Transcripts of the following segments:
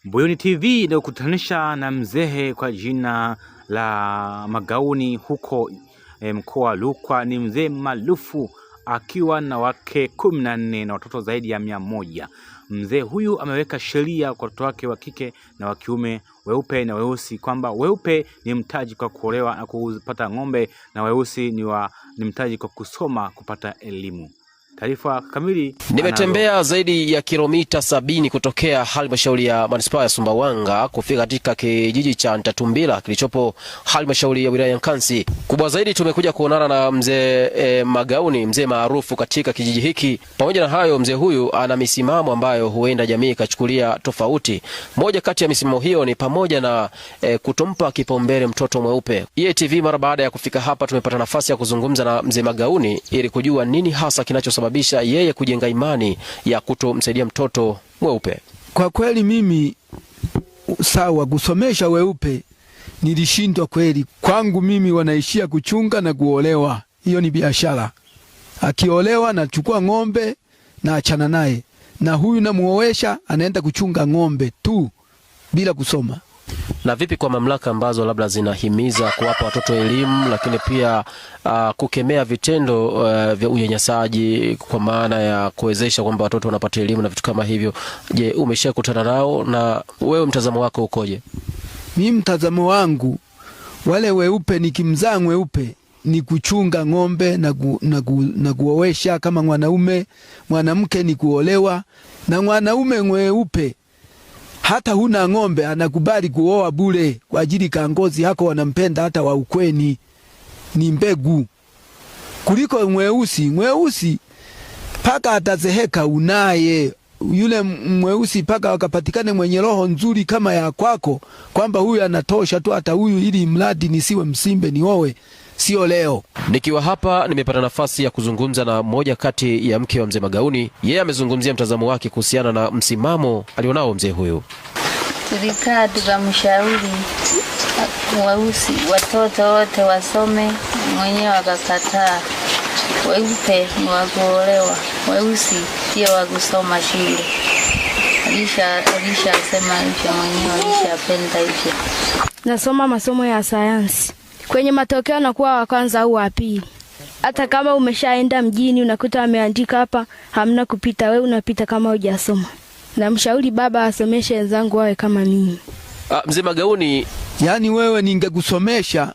Mbuyuni TV inayokutanisha na mzee kwa jina la Magauni huko mkoa wa Rukwa. Ni mzee maarufu akiwa na wake 14 na watoto zaidi ya 100. Mzee huyu ameweka sheria kwa watoto wake wa kike na wa kiume, weupe na weusi, kwamba weupe ni mtaji kwa kuolewa na kupata ng'ombe, na weusi ni mtaji kwa kusoma, kupata elimu. Taarifa kamili. Nimetembea zaidi ya kilomita 70 kutokea halmashauri ya manispaa ya Sumbawanga kufika katika kijiji cha Ntatumbila kilichopo halmashauri ya wilaya ya Nkasi. Kubwa zaidi tumekuja kuonana na mzee Magauni, mzee maarufu katika kijiji hiki. Pamoja na hayo, mzee huyu ana misimamo ambayo huenda jamii ikachukulia tofauti. Moja kati ya misimamo hiyo ni pamoja na kutompa kipaumbele mtoto mweupe. EATV mara baada ya kufika hapa tumepata nafasi ya kuzungumza na mzee Magauni ili kujua nini hasa kinachosababisha yeye kujenga imani ya kutomsaidia mtoto mweupe. Kwa kweli mimi sawa kusomesha weupe nilishindwa kweli. Kwangu mimi wanaishia kuchunga na kuolewa. Hiyo ni biashara. Akiolewa na chukua ng'ombe na achana naye. Na huyu namuoesha anaenda kuchunga ng'ombe tu bila kusoma. Na vipi kwa mamlaka ambazo labda zinahimiza kuwapa watoto elimu, lakini pia kukemea vitendo vya unyanyasaji kwa maana ya kuwezesha kwamba watoto wanapata elimu na vitu kama hivyo? Je, umeshakutana nao na wewe mtazamo wako ukoje? Mimi mtazamo wangu, wale weupe nikimzaa weupe ni kuchunga ng'ombe na kuoesha kama mwanaume. Mwanamke ni kuolewa. Na mwanaume weupe hata huna ng'ombe anakubali kuoa bure kwa ajili kangozi hako wanampenda hata wa ukweni, ni mbegu. Kuliko mweusi paka atazeheka unaye. Yule mweusi paka wakapatikane mwenye roho nzuri kama ya kwako, kwamba huyu anatosha tu, hata huyu ili mradi nisiwe msimbe niowe, sio leo. Nikiwa hapa nimepata nafasi ya kuzungumza na mmoja kati ya mke wa mzee Magauni. Yeye amezungumzia mtazamo wake kuhusiana na msimamo alionao mzee huyu. Tulikaa tukamshauri weusi watoto wote wasome, mwenyewe akakataa. Weupe ni wa kuolewa, weusi pia wa kusoma shule. Alishasema hivyo mwenyewe, alishapenda hivyo. Nasoma masomo ya sayansi. Kwenye matokeo nakuwa wa kwanza au wa pili. Hata kama umeshaenda mjini unakuta ameandika hapa hamna kupita, wewe unapita kama hujasoma. Namshauri baba asomeshe wenzangu wawe kama mimi. Mzee Magauni, yani wewe ningekusomesha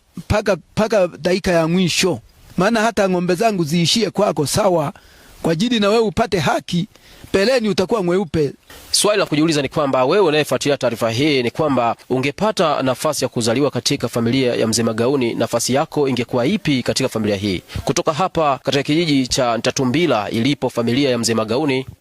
paka dakika ya mwisho. Maana hata ng'ombe zangu ziishie kwako sawa, kwa ajili na wewe upate haki, peleni utakuwa mweupe. Swali la kujiuliza ni kwamba wewe unayefuatilia taarifa hii, ni kwamba ungepata nafasi ya kuzaliwa katika familia ya mzee Magauni, nafasi yako ingekuwa ipi katika familia hii? Kutoka hapa katika kijiji cha Ntatumbila ilipo familia ya mzee Magauni,